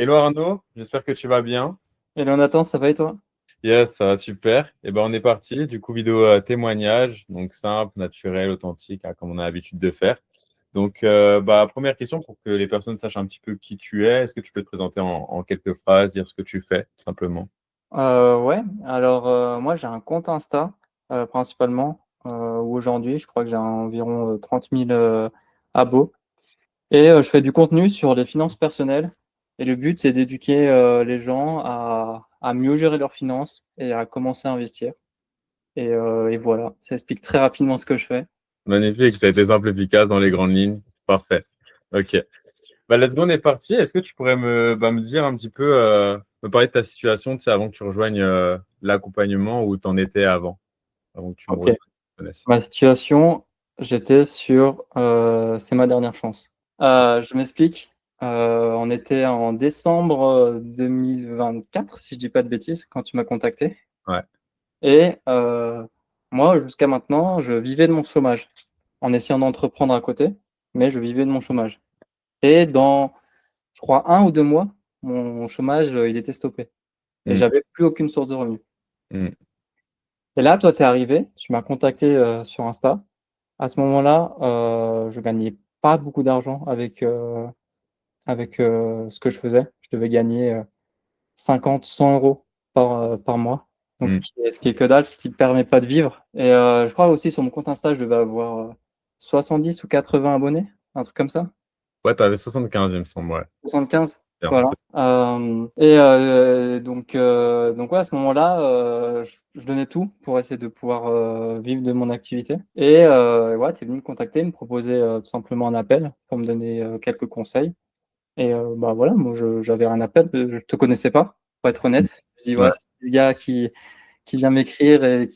Hello Arnaud, j'espère que tu vas bien. Hello Nathan, ça va et toi? Yes, ça va super. Et ben on est parti. Du coup, vidéo témoignage, donc simple, naturel, authentique, hein, comme on a l'habitude de faire. Donc, première question pour que les personnes sachent un petit peu qui tu es. Est-ce que tu peux te présenter en quelques phrases, dire ce que tu fais, tout simplement? Ouais, alors moi j'ai un compte Insta principalement où aujourd'hui je crois que j'ai environ 30 000 abos et je fais du contenu sur les finances personnelles et le but c'est d'éduquer les gens à mieux gérer leurs finances et à commencer à investir et voilà, ça explique très rapidement ce que je fais. Magnifique, ça a été simple, efficace dans les grandes lignes. Parfait. Ok. Bah, let's go, on est parti. Est-ce que tu pourrais me dire un petit peu, me parler de ta situation, tu sais, avant que tu rejoignes l'accompagnement où tu en étais avant que tu me Ok, reconnaisses? ma situation, j'étais sur c'est ma dernière chance. Je m'explique. On était en décembre 2024, si je dis pas de bêtises, quand tu m'as contacté. Ouais. Et moi, jusqu'à maintenant, je vivais de mon chômage, en essayant d'entreprendre à côté, mais je vivais de mon chômage. Et dans, je crois, 1 ou 2 mois, mon chômage, il était stoppé. Et Mm, j'avais plus aucune source de revenus. mm, Et là, toi, tu es arrivé, tu m'as contacté sur Insta. À ce moment-là, je gagnais pas beaucoup d'argent avec ce que je faisais. Je devais gagner 50, 100 euros par mois. Donc, mm. ce qui est que dalle, ce qui ne permet pas de vivre. Et je crois aussi sur mon compte Insta, je devais avoir 70 ou 80 abonnés, un truc comme ça. Ouais, t'avais 75, il me semble, ouais. 75, Bien, voilà. c'est ça. Donc ouais, à ce moment-là, je donnais tout pour essayer de pouvoir vivre de mon activité. Et ouais, tu es venu me contacter, me proposer tout simplement un appel pour me donner quelques conseils. Et bah voilà, moi j'avais un appel, je te connaissais pas, pour être honnête. Je dis Ouais, ouais, c'est le gars qui vient m'écrire et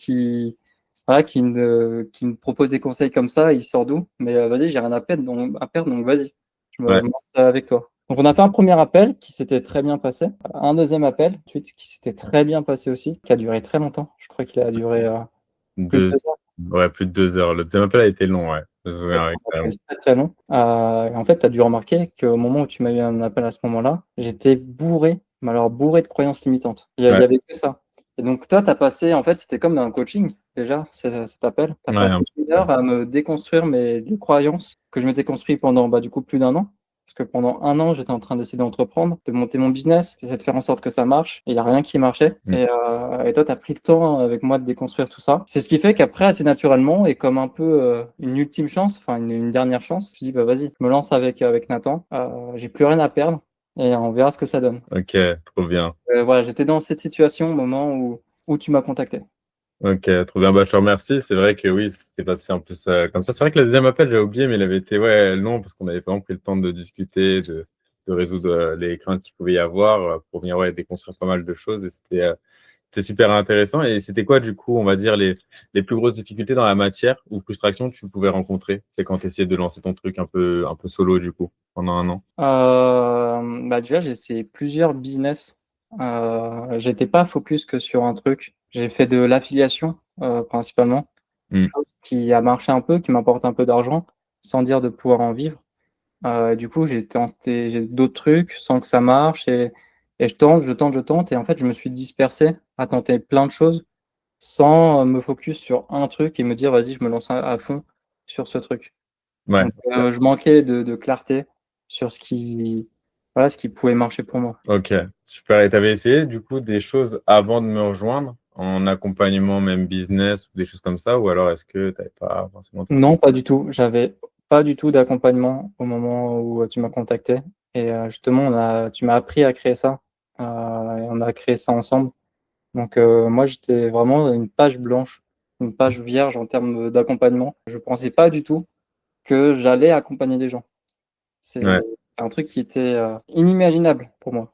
voilà, qui me propose des conseils comme ça, il sort d'où? Mais vas-y, j'ai rien à perdre, donc vas-y, je ouais. me lance avec toi. Donc on a fait un premier appel qui s'était très bien passé, un deuxième appel ensuite qui s'était très bien passé aussi, qui a duré très longtemps. Je crois qu'il a duré plus de Deux, 2 heures. ouais, plus de 2 heures. Le deuxième appel a été long, ouais. Je me Ouais, souviens, ouais, c'était carrément. très, très long. Et en fait, tu as dû remarquer qu'au moment où tu m'as eu un appel à ce moment-là, j'étais bourré, mais alors bourré de croyances limitantes. Il y Ouais, avait que ça. Et donc toi, tu as passé, en fait, c'était comme un coaching déjà, cet appel. Tu as ouais, un passé petit une peu. heure à me déconstruire les croyances que je m'étais construit pendant du coup plus d'1 an. Parce que pendant 1 an, j'étais en train d'essayer d'entreprendre, de monter mon business, d'essayer de faire en sorte que ça marche. Et il n'y a rien qui marchait. Mm. Et toi, tu as pris le temps avec moi de déconstruire tout ça. C'est ce qui fait qu'après, assez naturellement, et comme un peu une ultime chance, enfin une dernière chance, je dis, bah vas-y, je me lance avec Nathan. J'ai plus rien à perdre et on verra ce que ça donne. Ok, trop bien. Voilà, j'étais dans cette situation au moment où tu m'as contacté. Ok, trop bien. Bah, je te remercie. C'est vrai que oui, c'était passé en plus comme ça. C'est vrai que le deuxième appel, j'avais oublié, mais il avait été ouais, long parce qu'on avait vraiment pris le temps de discuter, de résoudre les craintes qu'il pouvait y avoir pour venir ouais, déconstruire pas mal de choses. Et c'était super intéressant. Et c'était quoi, du coup, on va dire, les plus grosses difficultés dans la matière ou frustration que tu pouvais rencontrer? C'est quand tu essayais de lancer ton truc un peu solo, du coup, pendant 1 an. Bah déjà, j'ai essayé plusieurs business. J'étais pas focus que sur un truc. J'ai fait de l'affiliation principalement, Mm. chose qui a marché un peu, qui m'apporte un peu d'argent, sans dire de pouvoir en vivre. Du coup, j'ai d'autres trucs sans que ça marche et je tente et en fait, je me suis dispersé à tenter plein de choses sans me focus sur un truc et me dire: «Vas-y, je me lance à fond sur ce truc». Ouais, Donc je manquais de clarté sur voilà, ce qui pouvait marcher pour moi. ok, super. Et tu avais essayé, du coup, des choses avant de me rejoindre, en accompagnement, même business, ou des choses comme ça, ou alors est-ce que tu n'avais pas forcément testé? Non, pas du tout. J'avais pas du tout d'accompagnement au moment où tu m'as contacté et justement, tu m'as appris à créer ça, et on a créé ça ensemble. Donc moi, j'étais vraiment une page blanche, une page vierge en termes d'accompagnement. Je pensais pas du tout que j'allais accompagner des gens. Ouais, C'est un truc qui était inimaginable pour moi.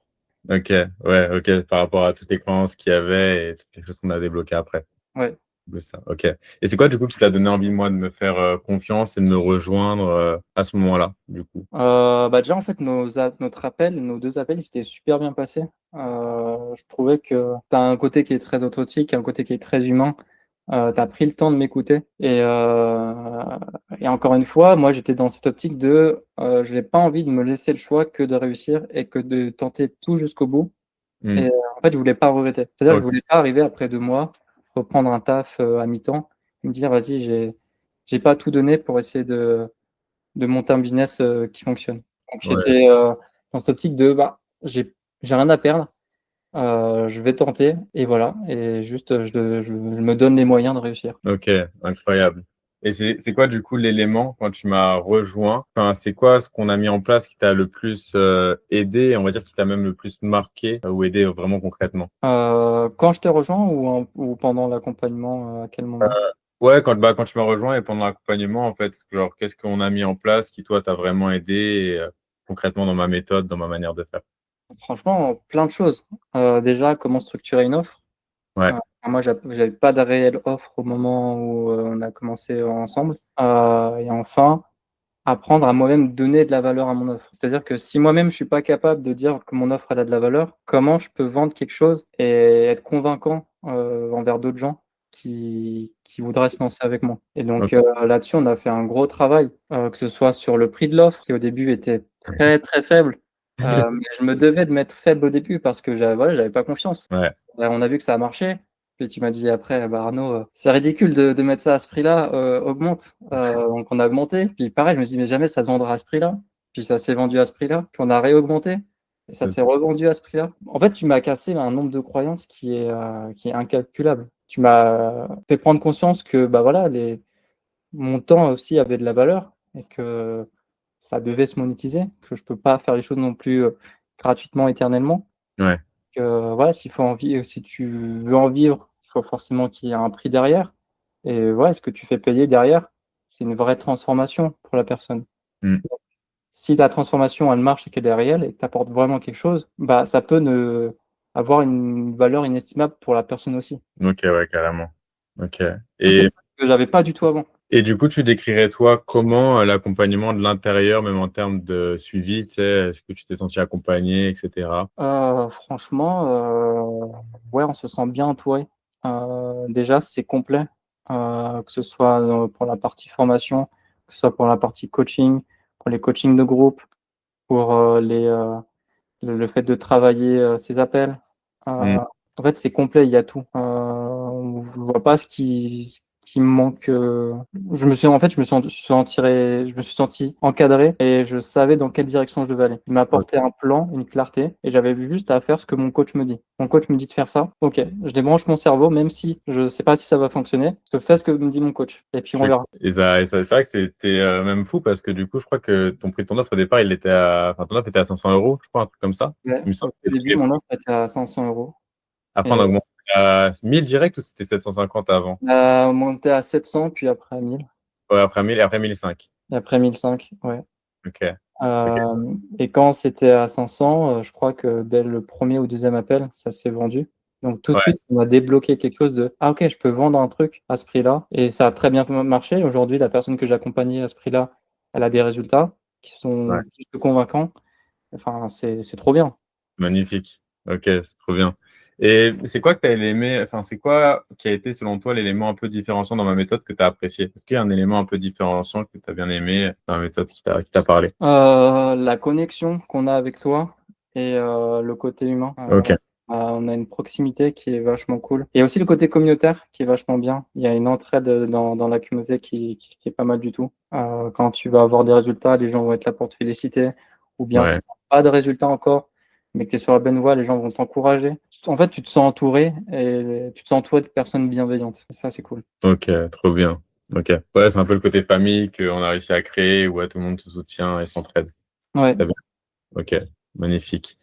ok, ouais, ok, par rapport à toutes les croyances qu'il y avait et toutes les choses qu'on a débloquées après. Ouais. De ça, ok. Et c'est quoi, du coup, qui t'a donné envie, moi, de me faire confiance et de me rejoindre à ce moment-là, du coup? Bah, déjà, en fait, notre appel, nos 2 appels, ils s'étaient super bien passés. Je trouvais que tu as un côté qui est très authentique, un côté qui est très humain. tu as pris le temps de m'écouter. Et encore une fois, moi, j'étais dans cette optique de je n'ai pas envie de me laisser le choix que de réussir et que de tenter tout jusqu'au bout. Mmh. Et en fait, je voulais pas regretter. C'est-à-dire que je OK. voulais pas arriver après 2 mois, reprendre un taf à mi-temps, me dire: «Vas-y, j'ai pas tout donné pour essayer de monter un business qui fonctionne». Donc Ouais. j'étais dans cette optique de bah, j'ai rien à perdre. Je vais tenter et voilà et juste, je me donne les moyens de réussir. OK, incroyable. Et c'est quoi du coup l'élément quand tu m'as rejoint? Enfin, c'est quoi ce qu'on a mis en place qui t'a le plus, aidé et on va dire qui t'a même le plus marqué, ou aidé vraiment concrètement? Quand je t'ai rejoint ou pendant l'accompagnement, à quel moment? Ouais, quand tu m'as rejoint et pendant l'accompagnement en fait, genre qu'est-ce qu'on a mis en place qui toi t'a vraiment aidé et concrètement dans ma méthode, dans ma manière de faire? Franchement, plein de choses. Déjà, comment structurer une offre. Ouais, Moi, j'avais pas de réelle offre au moment où, on a commencé ensemble. Et enfin, apprendre à moi-même donner de la valeur à mon offre. C'est-à-dire que si moi-même je suis pas capable de dire que mon offre elle a de la valeur, comment je peux vendre quelque chose et être convaincant, envers d'autres gens qui voudraient se lancer avec moi? Et donc, OK. là-dessus, on a fait un gros travail, que ce soit sur le prix de l'offre qui au début était très, très faible, mais je me devais de mettre faible au début parce que voilà, j'avais pas confiance. Ouais, On a vu que ça a marché, puis tu m'as dit après: «Bah, Arnaud, c'est ridicule de mettre ça à ce prix-là, augmente». Donc on a augmenté, puis pareil, je me suis dit: «Mais jamais ça se vendra à ce prix-là». Puis ça s'est vendu à ce prix-là, puis on a réaugmenté et ça s'est OK. revendu à ce prix-là. En fait, tu m'as cassé un nombre de croyances qui est incalculable. Tu m'as fait prendre conscience que, bah, voilà, mon temps aussi avait de la valeur et que ça devait se monétiser, que je peux pas faire les choses non plus, gratuitement, éternellement. Ouais. Voilà, si tu veux en vivre, il faut forcément qu'il y ait un prix derrière et ouais, ce que tu fais payer derrière, c'est une vraie transformation pour la personne. Mmh. Si la transformation, elle marche et qu'elle est réelle et que tu apportes vraiment quelque chose, bah, ça peut ne avoir une valeur inestimable pour la personne aussi. OK, ouais, carrément. OK. Ça, c'est Et le truc que j'avais pas du tout avant. Et du coup, tu décrirais toi comment, l'accompagnement de l'intérieur, même en termes de suivi, tu sais, est-ce que tu t'es senti accompagné et cetera? Franchement, ouais, on se sent bien entouré. Déjà, c'est complet, que ce soit, pour la partie formation, que ce soit pour la partie coaching, pour les coachings de groupe, pour, le fait de travailler, ses appels. Mmh. En fait, c'est complet, il y a tout. Je vois pas ce qui me manque, je me suis senti encadré et je savais dans quelle direction je devais aller. Il m'a OK. apporté un plan, une clarté et j'avais juste à faire ce que mon coach me dit. Mon coach me dit de faire ça, OK, je débranche mon cerveau même si je sais pas si ça va fonctionner, je fais ce que me dit mon coach et puis on OK. verra. Et c'est vrai que c'était, même fou parce que du coup, je crois que ton prix de ton offre au départ, il était à enfin ton offre était à 500 € je crois, un truc comme ça? Ouais, Il me semble au que début, mon offre était à 500 € après on et a augmenté à 1 000 direct ou c'était 750 avant? monté à 700 puis après à 1 000 Ouais, après 1 000 et après 1 500. et après 1 500, ouais. OK. OK. Et quand c'était à 500, je crois que dès le premier ou deuxième appel, ça s'est vendu. Donc tout de Ouais, suite, ça m'a débloqué quelque chose de: «Ah OK, je peux vendre un truc à ce prix-là» et ça a très bien marché. Aujourd'hui, la personne que j'accompagnais à ce prix-là, elle a des résultats qui ouais. sont plus que convaincants. Enfin, c'est trop bien. Magnifique. OK, c'est trop bien. Et c'est quoi que tu as aimé enfin, c'est quoi qui a été selon toi l'élément un peu différenciant dans ma méthode que tu as apprécié? Est-ce qu'il y a un élément un peu différenciant que tu as bien aimé dans la méthode qui t'a parlé? La connexion qu'on a avec toi et le côté humain. OK, On a une proximité qui est vachement cool et aussi le côté communautaire qui est vachement bien. Il y a une entraide, dans la communauté qui est pas mal du tout. Quand tu vas avoir des résultats, les gens vont être là pour te féliciter ou bien si ouais, tu as pas de résultats encore, mais que tu es sur la bonne voie, les gens vont t'encourager. En fait, tu te sens entouré et tu te sens entouré de personnes bienveillantes et ça, c'est cool. OK, trop bien. OK. Ouais, c'est un peu le côté famille qu'on a réussi à créer où, ouais, tout le monde se soutient et s'entraide. Ouais. Très bien. OK, magnifique.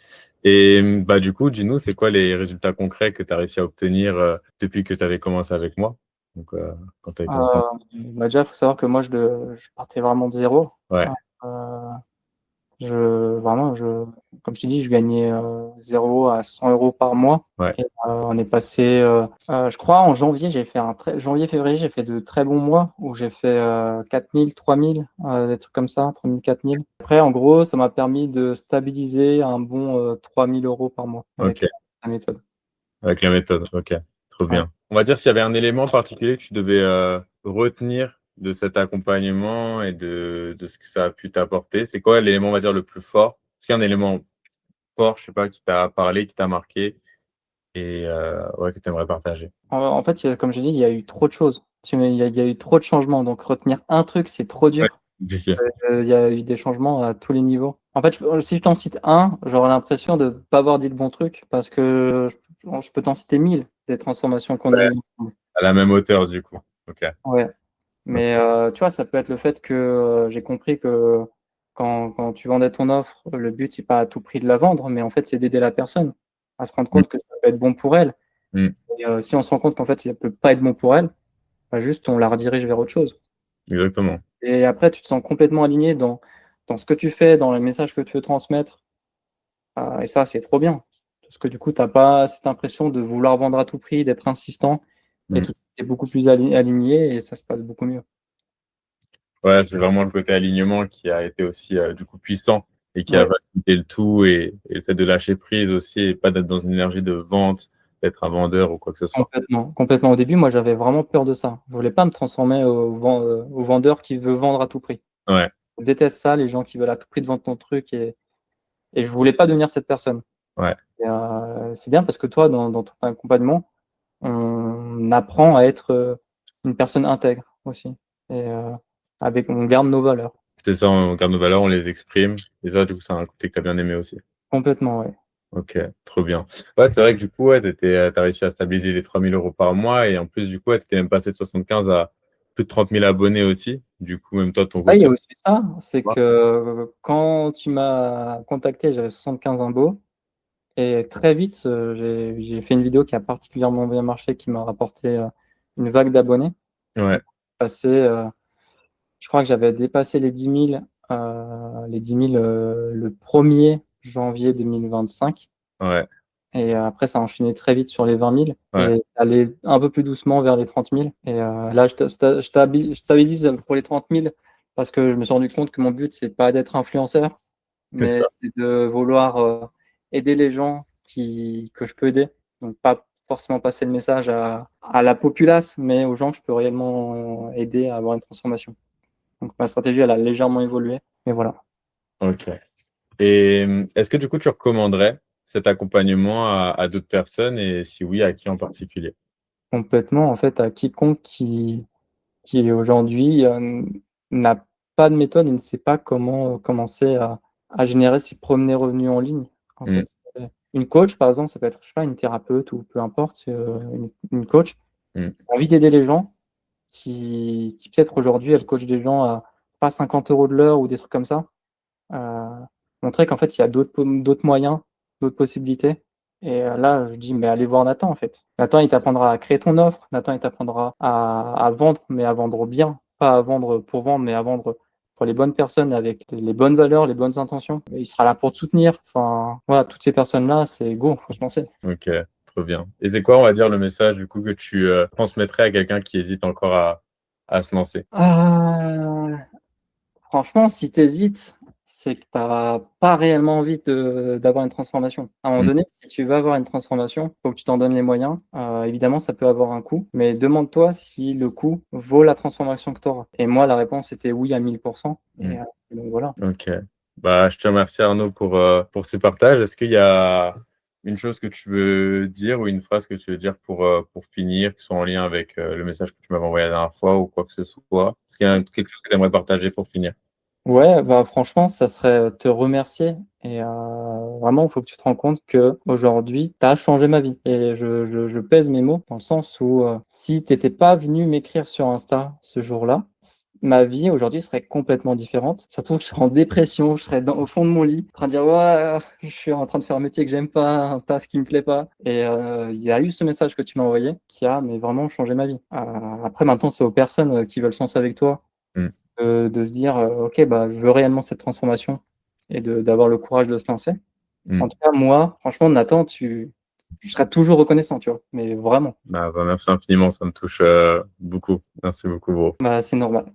Et bah, du coup, dis-nous, c'est quoi les résultats concrets que tu as réussi à obtenir, depuis que tu avais commencé avec moi? Donc, quand tu avais commencé en Bah, déjà, il faut savoir que moi, je partais vraiment de zéro. ouais, Heu comme je t'ai dit, je gagnais, 0 à 100 € par mois ouais, et on est passé, je crois en janvier, janvier-février, j'ai fait de très bons mois où j'ai fait, 4 000, 3 000, des trucs comme ça, 3 000, 4 000. Après, en gros, ça m'a permis de stabiliser un bon, 3 000 € par mois avec OK, la méthode. avec la méthode, OK, trop Ouais. bien. On va dire s'il y avait un élément particulier que tu devais retenir de cet accompagnement et de ce que ça a pu t'apporter, c'est quoi l'élément, on va dire, le plus fort? Est-ce qu'il y a un élément fort, je sais pas, qui t'a parlé, qui t'a marqué et ouais, que tu aimerais partager? En fait, comme j'ai dit, il y a eu trop de choses. Il y a eu trop de changements, donc retenir un truc, c'est trop Ouais, dur. difficile. Il y a eu des changements à tous les niveaux. En fait, si je t'en cite un, j'aurais l'impression de pas avoir dit le bon truc parce que je peux t'en citer 1000 des transformations qu'on a Ouais, eues ensemble. à la même hauteur du coup. OK. Ouais, OK. mais tu vois, ça peut être le fait que, j'ai compris que quand tu vendais ton offre, le but, c'est pas à tout prix de la vendre, mais en fait, c'est d'aider la personne à se rendre Mmh, compte que ça peut être bon pour elle mmh, et si on se rend compte qu'en fait, ça peut pas être bon pour elle, bah, juste on la redirige vers autre chose exactement. et après tu te sens complètement aligné dans ce que tu fais, dans les messages que tu veux transmettre, et ça, c'est trop bien. Parce que du coup, tu as pas cette impression de vouloir vendre à tout prix, d'être insistant et Mmh. tout est beaucoup plus aligné et ça se passe beaucoup mieux. Ouais, c'est vraiment le côté alignement qui a été aussi, du coup puissant et qui a Ouais. facilité le tout et le fait de lâcher prise aussi et pas d'être dans une énergie de vente, d'être un vendeur ou quoi que ce soit. Complètement, complètement. Au début, moi, j'avais vraiment peur de ça. Je voulais pas me transformer au vendeur qui veut vendre à tout prix. Ouais, Je déteste ça, les gens qui veulent à tout prix te vendre ton truc et je voulais pas devenir cette personne ouais, et c'est bien parce que toi, dans ton accompagnement, on apprend à être, une personne intègre aussi et avec on garde nos valeurs. c'est ça, on garde nos valeurs, on les exprime et ça, du coup, c'est un côté que tu as bien aimé aussi. Complètement, ouais. OK, trop bien. Ouais, c'est vrai que du coup, ouais, tu as réussi à stabiliser les 3 000 € par mois et en plus, du coup, ouais, tu étais même passé de 75 à plus de 30 000 abonnés aussi. Du coup, même toi, de ton Ouais, il y côté. a aussi ça, c'est que quand tu m'as contacté, j'avais 75 imbos et très vite, j'ai fait une vidéo qui a particulièrement bien marché, qui m'a rapporté, une vague d'abonnés. Ouais, Passé, je crois que j'avais dépassé les 10 000, le 1er janvier 2025 ouais, et après ça a enchaîné très vite sur les 20 000 ouais. et aller un peu plus doucement vers les 30 000 et là je stabilise pour les 30 000 parce que je me suis rendu compte que mon but c'est pas d'être influenceur, C'est mais ça. c'est de vouloir, aider les gens que je peux aider. Donc pas forcément passer le message à la populace, mais aux gens que je peux réellement, aider à avoir une transformation. Donc ma stratégie, elle a légèrement évolué, mais voilà. OK. Et est-ce que du coup, tu recommanderais cet accompagnement à d'autres personnes et si oui, à qui en particulier? Complètement, en fait, à quiconque qui aujourd'hui, n'a pas de méthode et ne sait pas comment, commencer à générer ses premiers revenus en ligne, en Mmh, fait. Une coach, par exemple, ça peut être, je sais pas, une thérapeute ou peu importe, une coach mmh, a envie d'aider les gens qui peut-être aujourd'hui, elle coach des gens à pas 50 € de l'heure ou des trucs comme ça. Heu, Montrer qu'en fait, il y a d'autres moyens, d'autres possibilités et là, je dis: «Mais allez voir Nathan, en fait. Nathan, il t'apprendra à créer ton offre. Nathan, il t'apprendra à vendre, mais à vendre bien, pas à vendre pour vendre, mais à vendre pour les bonnes personnes avec les bonnes valeurs, les bonnes intentions et il sera là pour te soutenir». Enfin, voilà, toutes ces personnes-là, c'est go, faut se lancer. OK, trop bien. Et c'est quoi, on va dire, le message du coup que tu, transmettrais à quelqu'un qui hésite encore à se lancer? Ah! Franchement, si tu hésites, c'est que tu as pas réellement envie d'avoir une transformation. À un moment Mmh, donné, si tu veux avoir une transformation, faut que tu t'en donnes les moyens. Évidemment, ça peut avoir un coût, mais demande-toi si le coût vaut la transformation que tu auras. Et moi, la réponse était oui à 1000 mmh. et donc voilà. OK. Bah, je te remercie Arnaud pour ce partage. Est-ce qu'il y a une chose que tu veux dire ou une phrase que tu veux dire pour finir, qui soit en lien avec, le message que tu m'avais envoyé la dernière fois ou quoi que ce soit? Est-ce qu'il y a quelque chose que tu aimerais partager pour finir? Ouais, bah, franchement, ça serait te remercier et vraiment, il faut que tu te rends compte qu'aujourd'hui, tu as changé ma vie et je pèse mes mots dans le sens où, si tu étais pas venu m'écrire sur Insta ce jour-là, ma vie aujourd'hui serait complètement différente. Ça se trouve, je serais en dépression, je serais au fond de mon lit, en train de dire: «Ouais, je suis en train de faire un métier que j'aime pas, un taf qui me plaît pas» et il y a eu ce message que tu m'as envoyé qui a mais vraiment changé ma vie. Après maintenant, c'est aux personnes, qui veulent se lancer avec toi Mmh, de se dire, «OK, bah, je veux réellement cette transformation» et d'avoir le courage de se lancer. mmh. En tout cas, moi, franchement, Nathan, je serai toujours reconnaissant, tu vois? Mais vraiment, Bah, merci infiniment, ça me touche, beaucoup. Merci beaucoup, bro. bah, c'est normal.